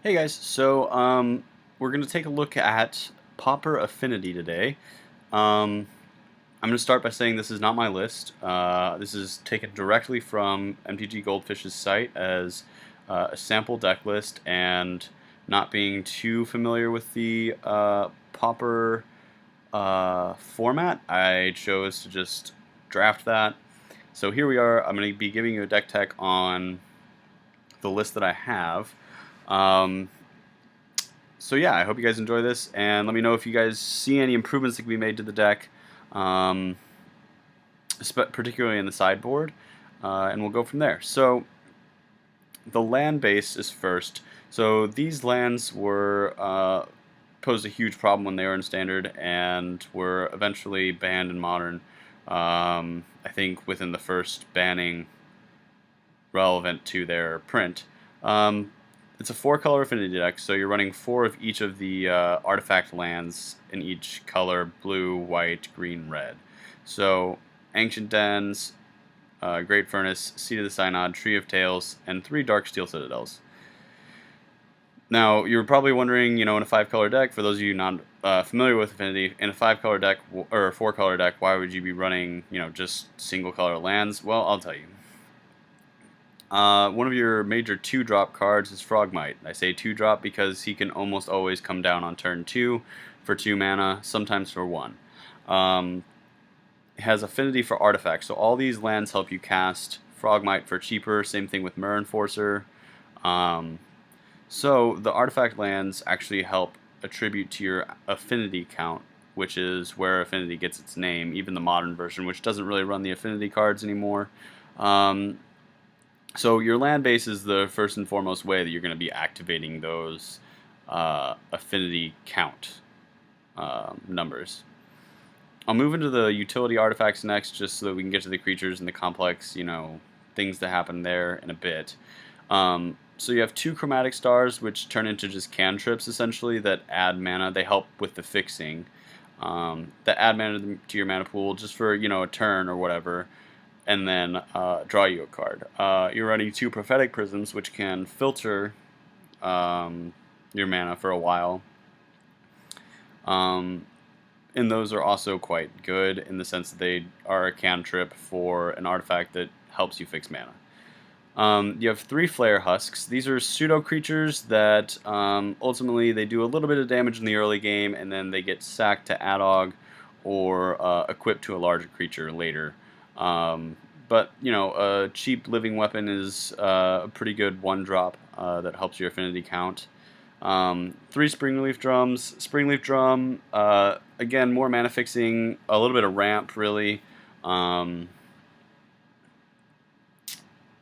Hey guys, we're going to take a look at Pauper Affinity today. I'm going to start by saying this is not my list. This is taken directly from MTG Goldfish's site as a sample deck list, and not being too familiar with the Pauper format, I chose to just draft that. So here we are. I'm going to be giving you a deck tech on the list that I have. So yeah, I hope you guys enjoy this, and let me know if you guys see any improvements that can be made to the deck, um, particularly in the sideboard, and we'll go from there. So the land base is first. So these lands were posed a huge problem when they were in standard, and were eventually banned in modern. I think within the first banning relevant to their print. It's a 4-color affinity deck, so you're running 4 of each of the artifact lands in each color: blue, white, green, red. So Ancient Dens, Great Furnace, Seat of the Synod, Tree of Tales, and 3 Dark Steel Citadels. Now, you're probably wondering, in a 5-color deck, for those of you not familiar with Affinity, in a 5-color deck, or a 4-color deck, why would you be running, just single-color lands? Well, I'll tell you. One of your major 2-drop cards is Frogmite. I say 2-drop because he can almost always come down on turn 2 for 2 mana, sometimes for 1. It has affinity for artifacts, so all these lands help you cast Frogmite for cheaper. Same thing with Mirror Enforcer. So the artifact lands actually help attribute to your affinity count, which is where affinity gets its name, even the modern version, which doesn't really run the affinity cards anymore. So your land base is the first and foremost way that you're going to be activating those affinity count numbers. I'll move into the utility artifacts next, just so that we can get to the creatures and the complex, things that happen there in a bit. So you have 2 chromatic stars, which turn into just cantrips, essentially, that add mana. They help with the fixing. That add mana to your mana pool just for, a turn or whatever, and then draw you a card. You're running 2 prophetic prisms, which can filter your mana for a while. And those are also quite good in the sense that they are a cantrip for an artifact that helps you fix mana. You have 3 Flare Husks. These are pseudo creatures that ultimately they do a little bit of damage in the early game, and then they get sacked to Adog or equipped to a larger creature later. But a cheap living weapon is a pretty good 1-drop that helps your affinity count. 3 Springleaf Drums. Springleaf Drum, again, more mana fixing, a little bit of ramp, really. And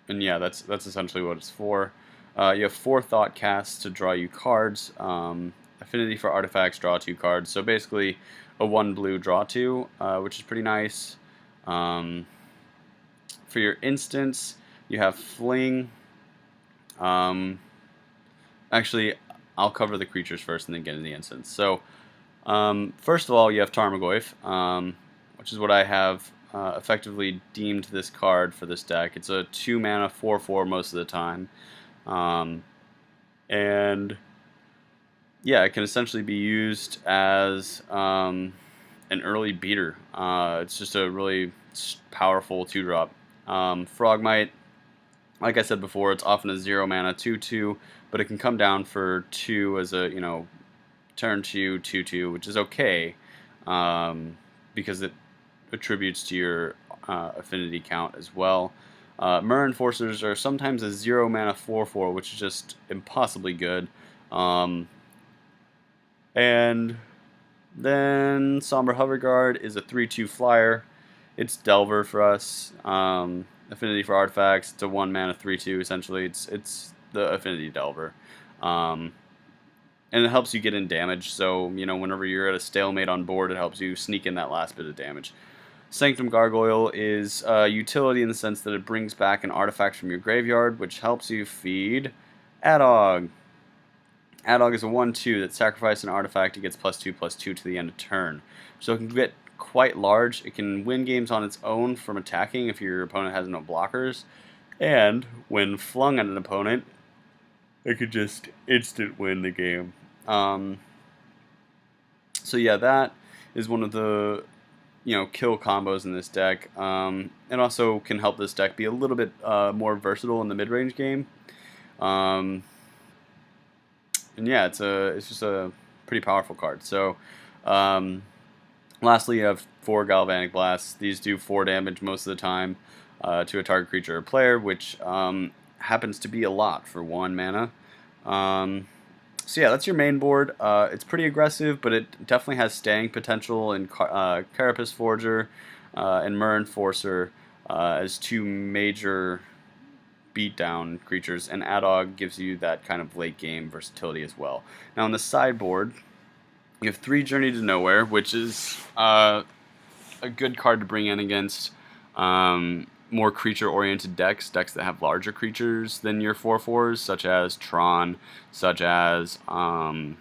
yeah, that's essentially what it's for. You have 4 Thought Casts to draw you cards. Affinity for artifacts, draw 2 cards. So basically a 1 blue, draw 2, which is pretty nice. For your instants, you have Fling. Actually, I'll cover the creatures first and then get into the instants. So, first of all, you have Tarmogoyf, which is what I have effectively deemed this card for this deck. It's a 2 mana 4/4 most of the time. And yeah, it can essentially be used as an early beater. It's just a really powerful 2-drop. Frogmite, like I said before, it's often a 0 mana 2/2, but it can come down for 2 as a turn 2 2/2, which is okay because it attributes to your affinity count as well. Mirror Enforcers are sometimes a 0 mana 4/4, which is just impossibly good. And then Somber Hoverguard is a 3/2 flyer. It's Delver for us. Affinity for artifacts. It's a 1 mana 3/2. Essentially, it's the Affinity Delver, and it helps you get in damage. So whenever you're at a stalemate on board, it helps you sneak in that last bit of damage. Sanctum Gargoyle is utility in the sense that it brings back an artifact from your graveyard, which helps you feed Adog. Adog is a 1/2 that sacrifices an artifact. It gets +2/+2 to the end of turn. So it can get quite large. It can win games on its own from attacking if your opponent has no blockers. And when flung at an opponent, I could just instant win the game. So yeah, that is one of the kill combos in this deck. It also can help this deck be a little bit more versatile in the mid-range game. Um, and yeah, it's just a pretty powerful card. So lastly, you have 4 Galvanic Blasts. These do 4 damage most of the time to a target creature or player, which happens to be a lot for 1 mana. So yeah, that's your main board. It's pretty aggressive, but it definitely has staying potential in Carapace Forger and Myrrh Enforcer as 2 major beatdown creatures, and Adog gives you that kind of late game versatility as well. Now on the sideboard, you have 3 Journey to Nowhere, which is a good card to bring in against more creature-oriented decks that have larger creatures than your 4/4s, such as Tron, such as I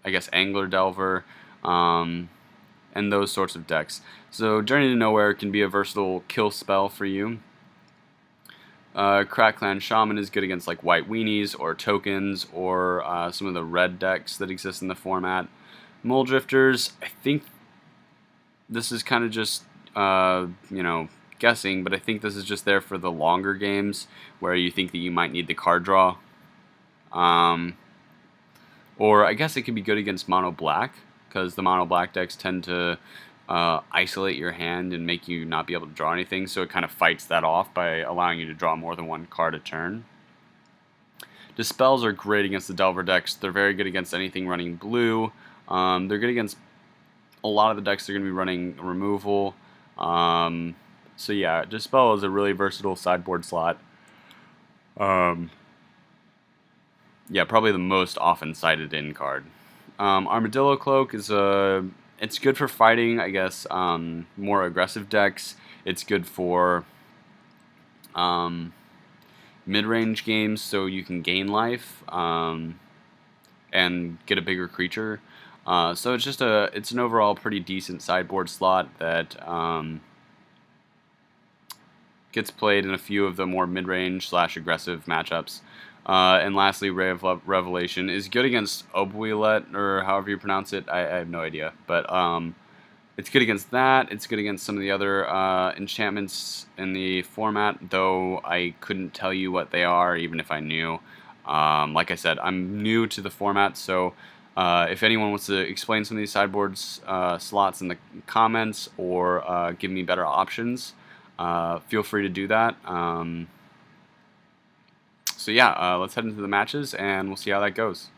guess Angler Delver, and those sorts of decks. So Journey to Nowhere can be a versatile kill spell for you. Crack Clan Shaman is good against like white weenies or tokens or some of the red decks that exist in the format. Mole Drifters, I think this is kind of just guessing, but I think this is just there for the longer games where you think that you might need the card draw. Or I guess it could be good against mono black, because the mono black decks tend to isolate your hand and make you not be able to draw anything, so it kind of fights that off by allowing you to draw more than 1 card a turn. Dispels are great against the Delver decks. They're very good against anything running blue. They're good against a lot of the decks that are going to be running removal. So yeah, Dispel is a really versatile sideboard slot. Yeah, probably the most often cited in card. Armadillo Cloak is it's good for fighting, I guess, more aggressive decks. It's good for mid-range games, so you can gain life and get a bigger creature. So it's an overall pretty decent sideboard slot that gets played in a few of the more mid-range / aggressive matchups. And lastly, Ray of Revelation is good against Obuilet, or however you pronounce it. I have no idea. But it's good against that. It's good against some of the other enchantments in the format, though I couldn't tell you what they are, even if I knew. Like I said, I'm new to the format, so if anyone wants to explain some of these sideboards slots in the comments or give me better options, feel free to do that. So yeah, let's head into the matches and we'll see how that goes.